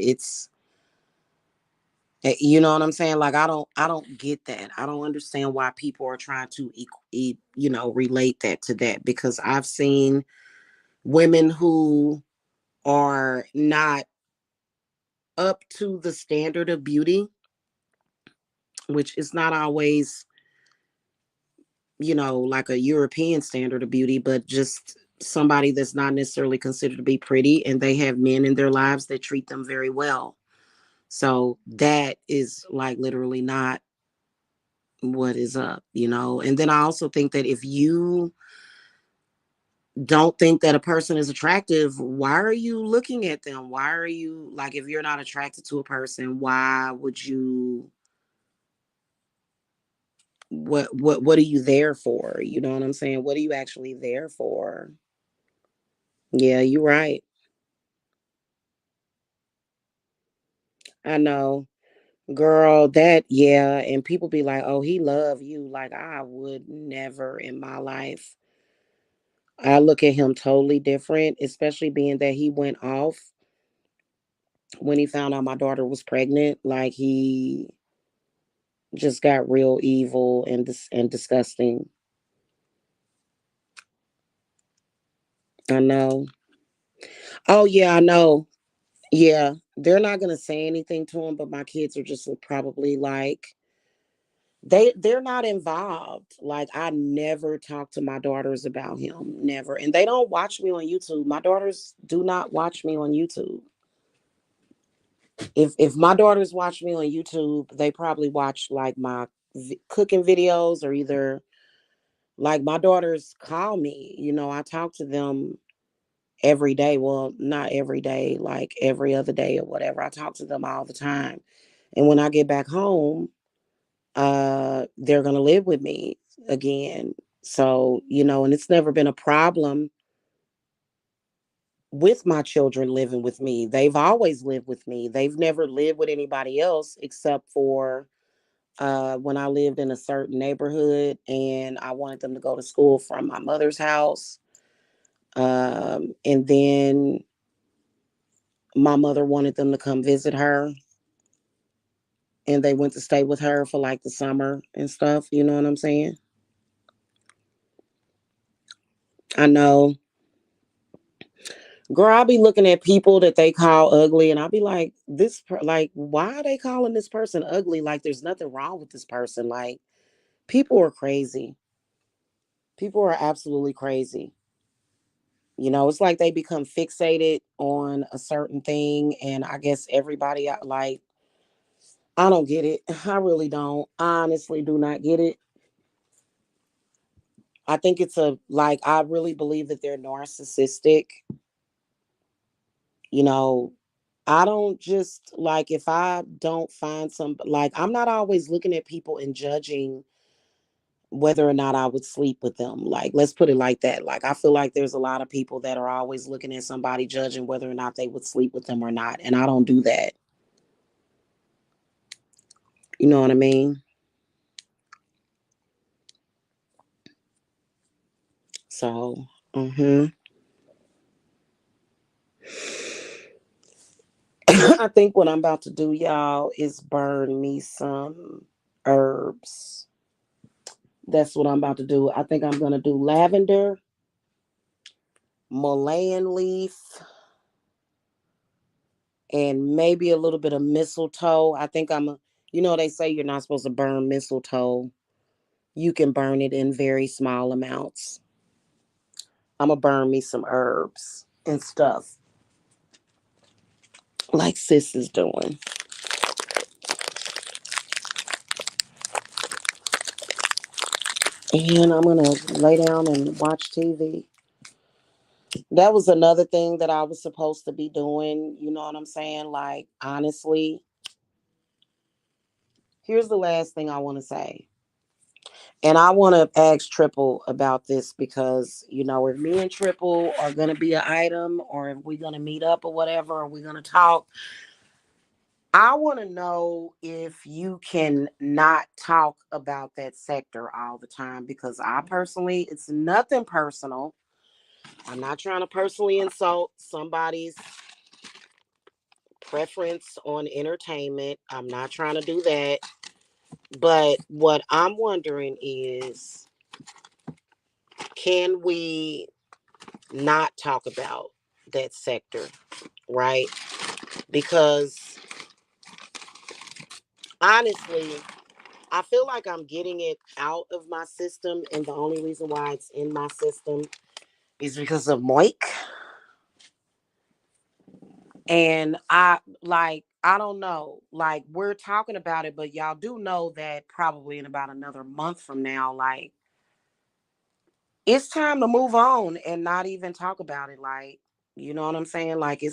You know what I'm saying? Like, I don't get that. I don't understand why people are trying to relate that to that, because I've seen women who are not up to the standard of beauty, which is not always, like a European standard of beauty, but just somebody that's not necessarily considered to be pretty, and they have men in their lives that treat them very well. So that is like literally not what is up. And then I also think that if you don't think that a person is attractive, why are you looking at them? Why are you, like, if you're not attracted to a person, why would you, what are you there for? You know what I'm saying? What are you actually there for? Yeah, you're right. I know. Girl, that, yeah, and people be like, "Oh, he love you." Like, I would never in my life. I look at him totally different, especially being that he went off when he found out my daughter was pregnant. Like, he just got real evil and disgusting. I know. Oh yeah, I know. Yeah, they're not gonna say anything to him, but my kids are just probably like, they're not involved. Like, I never talk to my daughters about him, never, and they don't watch me on YouTube. My daughters do not watch me on YouTube. If my daughters watch me on YouTube, they probably watch like my cooking videos, or either, like, my daughters call me. I talk to them every day. Well, not every day, like every other day or whatever. I talk to them all the time. And when I get back home, they're going to live with me again. So, and it's never been a problem with my children living with me. They've always lived with me. They've never lived with anybody else except for when I lived in a certain neighborhood and I wanted them to go to school from my mother's house. And then my mother wanted them to come visit her and they went to stay with her for like the summer and stuff. You know what I'm saying? I know. Girl, I'll be looking at people that they call ugly and I'll be like, like, why are they calling this person ugly? Like, there's nothing wrong with this person. Like, people are crazy. People are absolutely crazy. It's like they become fixated on a certain thing. And I guess everybody, like, I don't get it. I really don't. I honestly do not get it. I think I really believe that they're narcissistic. You know, I don't just like if I don't find like I'm not always looking at people and judging whether or not I would sleep with them. Like, let's put it like that. Like, I feel like there's a lot of people that are always looking at somebody judging whether or not they would sleep with them or not. And I don't do that. You know what I mean? So, I think what I'm about to do, y'all, is burn me some herbs. That's what I'm about to do. I think I'm going to do lavender, mullein leaf, and maybe a little bit of mistletoe. I think they say you're not supposed to burn mistletoe. You can burn it in very small amounts. I'm going to burn me some herbs and stuff like sis is doing. And I'm going to lay down and watch TV. That was another thing that I was supposed to be doing. You know what I'm saying? Like, honestly, here's the last thing I want to say. And I want to ask Triple about this because, if me and Triple are going to be an item or if we're going to meet up or whatever, or we're going to talk, I want to know if you can not talk about that sector all the time because I personally, it's nothing personal. I'm not trying to personally insult somebody's preference on entertainment. I'm not trying to do that. But what I'm wondering is, can we not talk about that sector, right? Because honestly, I feel like I'm getting it out of my system, and the only reason why it's in my system is because of Moik. And I don't know, like we're talking about it, but y'all do know that probably in about another month from now, like it's time to move on and not even talk about it. Like, you know what I'm saying? Like you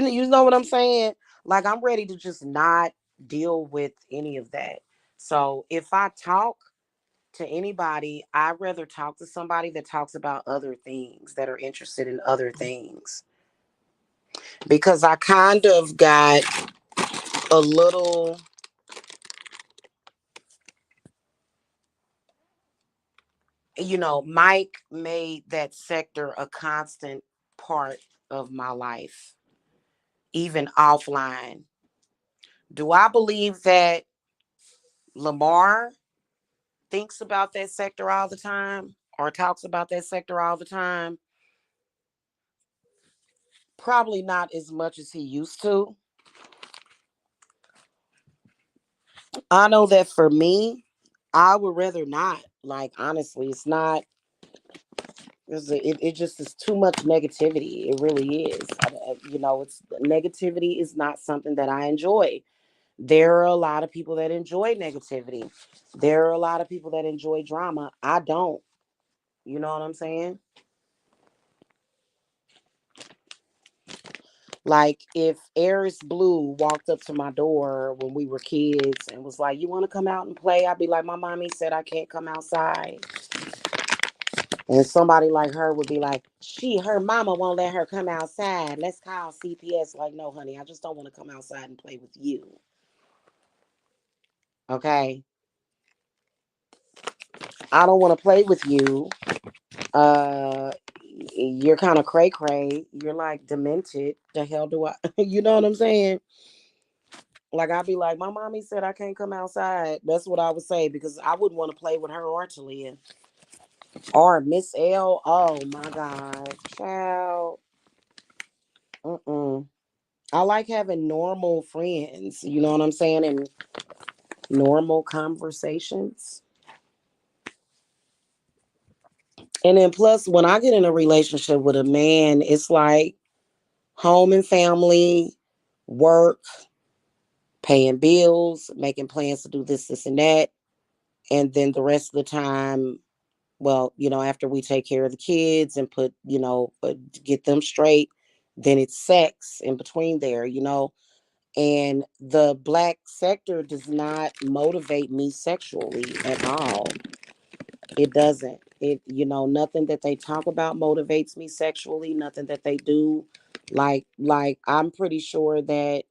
know what I'm saying? Like I'm ready to just not deal with any of that. So if I talk to anybody, I'd rather talk to somebody that talks about other things, that are interested in other things. Because I kind of got a little, Mike made that sector a constant part of my life, even offline. Do I believe that Lamar thinks about that sector all the time or talks about that sector all the time? Probably not as much as he used to. I know that for me, I would rather not. Like, honestly, it's not, it just is too much negativity. It really is. It's negativity is not something that I enjoy. There are a lot of people that enjoy negativity. There are a lot of people that enjoy drama. I don't. You know what I'm saying? Like if Eris Blue walked up to my door when we were kids and was like, "You want to come out and play?" I'd be like, "My mommy said I can't come outside." And somebody like her would be like, her mama won't let her come outside. Let's call CPS. Like, no, honey, I just don't want to come outside and play with you. Okay. I don't want to play with you. Uh, you're kind of cray cray. You're like demented. The hell do I, you know what I'm saying? Like, I'd be like, my mommy said I can't come outside. That's what I would say because I wouldn't want to play with her or Talia. Or Miss L. Oh my God. Child. Mm-mm. I like having normal friends, you know what I'm saying? And normal conversations. And then plus when I get in a relationship with a man, it's like home and family, work, paying bills, making plans to do this, this, and that. And then the rest of the time, well, after we take care of the kids and put, get them straight, then it's sex in between there. And the black sector does not motivate me sexually at all. It doesn't. Nothing that they talk about motivates me sexually, nothing that they do. Like I'm pretty sure that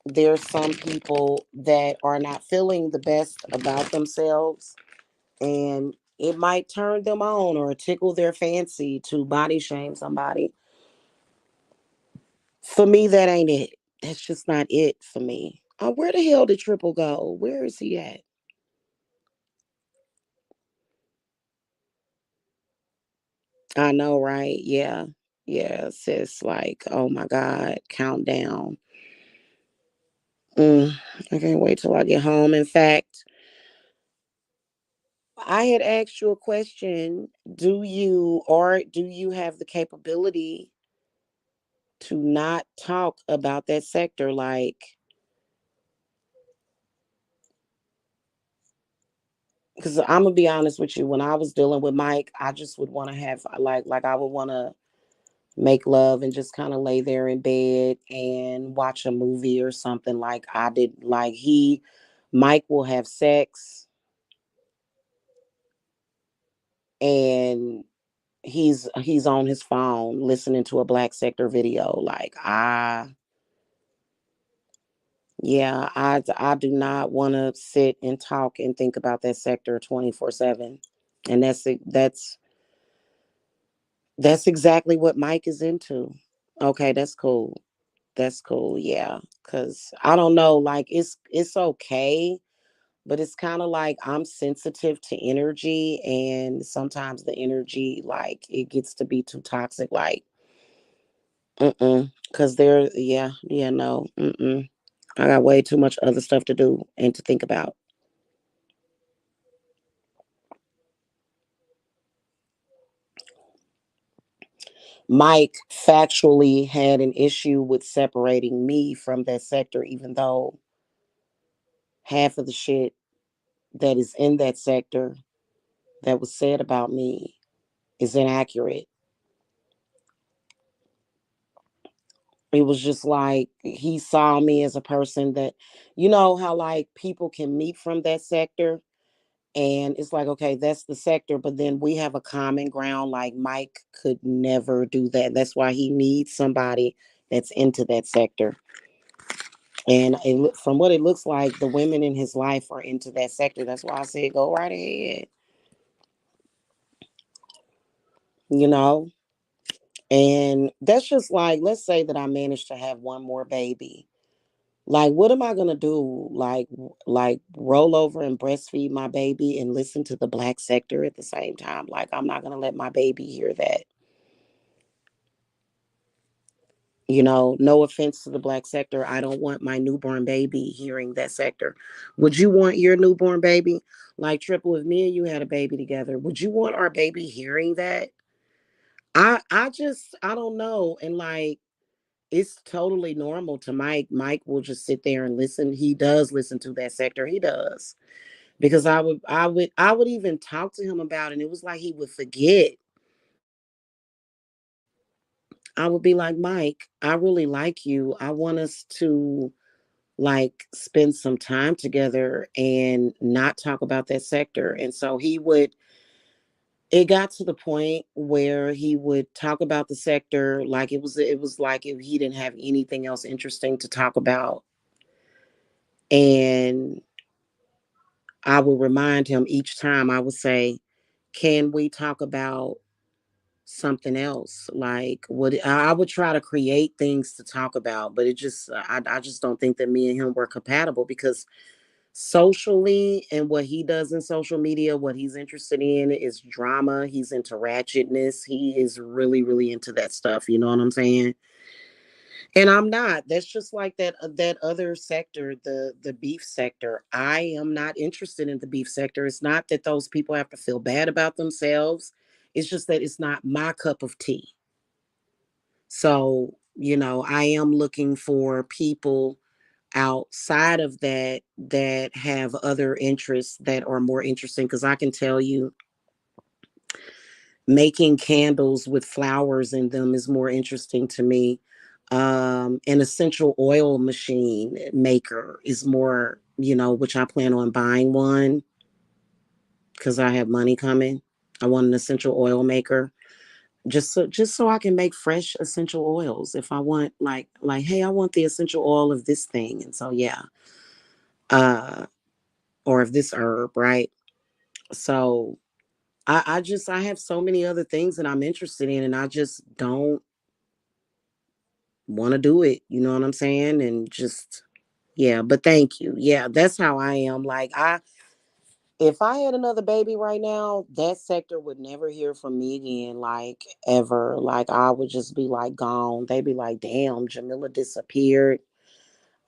there's some people that are not feeling the best about themselves, and it might turn them on or tickle their fancy to body shame somebody. For me, that ain't it. That's just not it for me. Where the hell did Triple go? Where is he at? I know, right? Yeah. Yeah, sis, like, oh my God, countdown. Mm, I can't wait till I get home. In fact, I had asked you a question. Do you have the capability to not talk about that sector? Like, because I'm gonna be honest with you, when I was dealing with Mike, I just would want to have like I would want to make love and just kind of lay there in bed and watch a movie or something like I did. Like Mike will have sex and he's on his phone listening to a Black Sector video. Like yeah, I do not want to sit and talk and think about that sector 24/7, and that's exactly what Mike is into. Okay, that's cool. That's cool. Yeah, cuz I don't know, like it's okay, but it's kind of like I'm sensitive to energy, and sometimes the energy like it gets to be too toxic, like cuz yeah, no. I got way too much other stuff to do and to think about. Mike factually had an issue with separating me from that sector, even though half of the shit that is in that sector that was said about me is inaccurate. It was just like he saw me as a person that, how like people can meet from that sector, and it's like, okay, that's the sector, but then we have a common ground. Like Mike could never do that. That's why he needs somebody that's into that sector. And from what it looks like, the women in his life are into that sector. That's why I said go right ahead. You know, and that's just like, let's say that I managed to have one more baby. Like, what am I gonna do? Like roll over and breastfeed my baby and listen to the Black Sector at the same time? Like, I'm not gonna let my baby hear that. No offense to the Black Sector. I don't want my newborn baby hearing that sector. Would you want your newborn baby, like Triple, if me and you had a baby together, would you want our baby hearing that? I don't know. And like, it's totally normal to Mike. Mike will just sit there and listen. He does listen to that sector. He does. Because I would even talk to him about it, and it was like he would forget. I would be like, Mike, I really like you. I want us to like spend some time together and not talk about that sector. And so he would, it got to the point where he would talk about the sector like it was like if he didn't have anything else interesting to talk about. And I would remind him each time. I would say, can we talk about something else? Like what I would try to create things to talk about, but it just I just don't think that me and him were compatible because socially and what he does in social media, what he's interested in is drama. He's into ratchetness. He is really, really into that stuff. You know what I'm saying? And I'm not. That's just like that other sector, the beef sector. I am not interested in the beef sector. It's not that those people have to feel bad about themselves. It's just that it's not my cup of tea. So, I am looking for people outside of that have other interests that are more interesting because I can tell you making candles with flowers in them is more interesting to me. An essential oil machine maker is more, which I plan on buying one because I have money coming. I want an essential oil maker just so I can make fresh essential oils if I want like hey, I want the essential oil of this thing. And so yeah, uh or of this herb, right? So I have so many other things that I'm interested in and I just don't want to do it. You know what I'm saying? And just yeah, but thank you. Yeah, that's how I am. Like I if I had another baby right now, that sector would never hear from me again, like ever. Like I would just be like gone. They'd be like, damn, Jamila disappeared.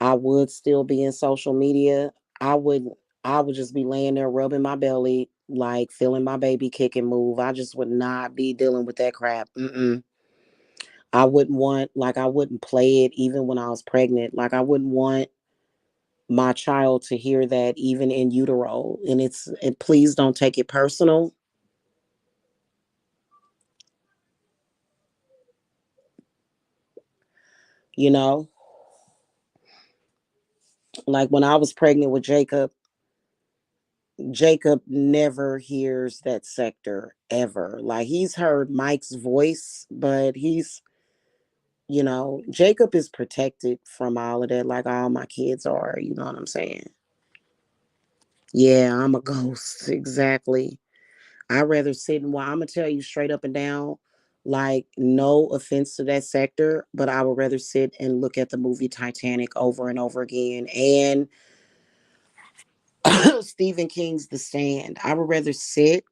I would still be in social media. I would I would just be laying there rubbing my belly, like feeling my baby kick and move. I just would not be dealing with that crap. Mm-mm. I wouldn't want like I wouldn't play it even when I was pregnant. Like I wouldn't want my child to hear that even in utero. And please don't take it personal. You know, like when I was pregnant with Jacob, Jacob never hears that sector ever. Like he's heard Mike's voice, but Jacob is protected from all of that, like all my kids are. You know what I'm saying? Yeah, I'm a ghost. Exactly. I'd rather sit and I'm gonna tell you straight up and down, like no offense to that sector, but I would rather sit and look at the movie Titanic over and over again and Stephen King's The Stand. I would rather sit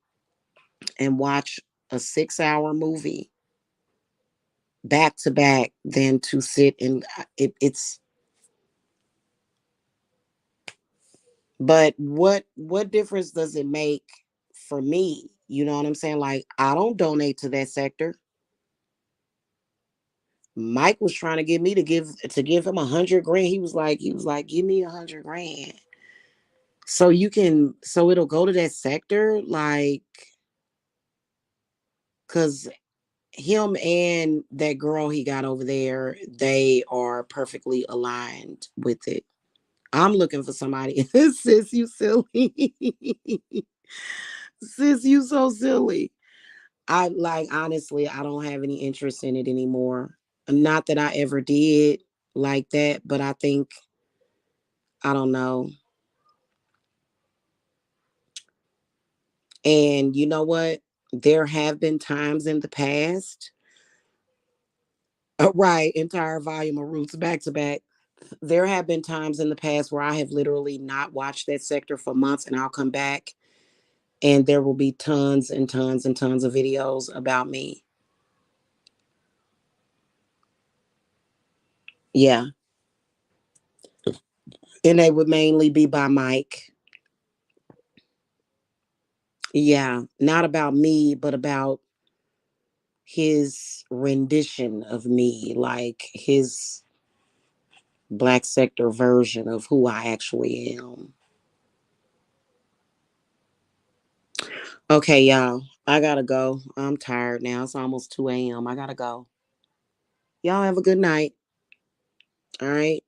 and watch a 6-hour movie back to back than to sit and it's but what difference does it make for me? You know what I'm saying? Like I don't donate to that sector. Mike was trying to get me to give him 100 grand. He was like, give me 100 grand. So it'll go to that sector, like, cause him and that girl he got over there, they are perfectly aligned with it. I'm looking for somebody. Sis, you silly. Sis, you so silly. I like honestly, I don't have any interest in it anymore. Not that I ever did like that, but I think I don't know. And you know what? There have been times in the past, right, entire volume of Roots back to back. There have been times in the past where I have literally not watched that sector for months and I'll come back and there will be tons and tons and tons of videos about me. Yeah. And they would mainly be by Mike. Yeah. Not about me, but about his rendition of me, like his black sector version of who I actually am. Okay, y'all. I gotta go. I'm tired now. It's almost 2 a.m. I gotta go. Y'all have a good night. All right.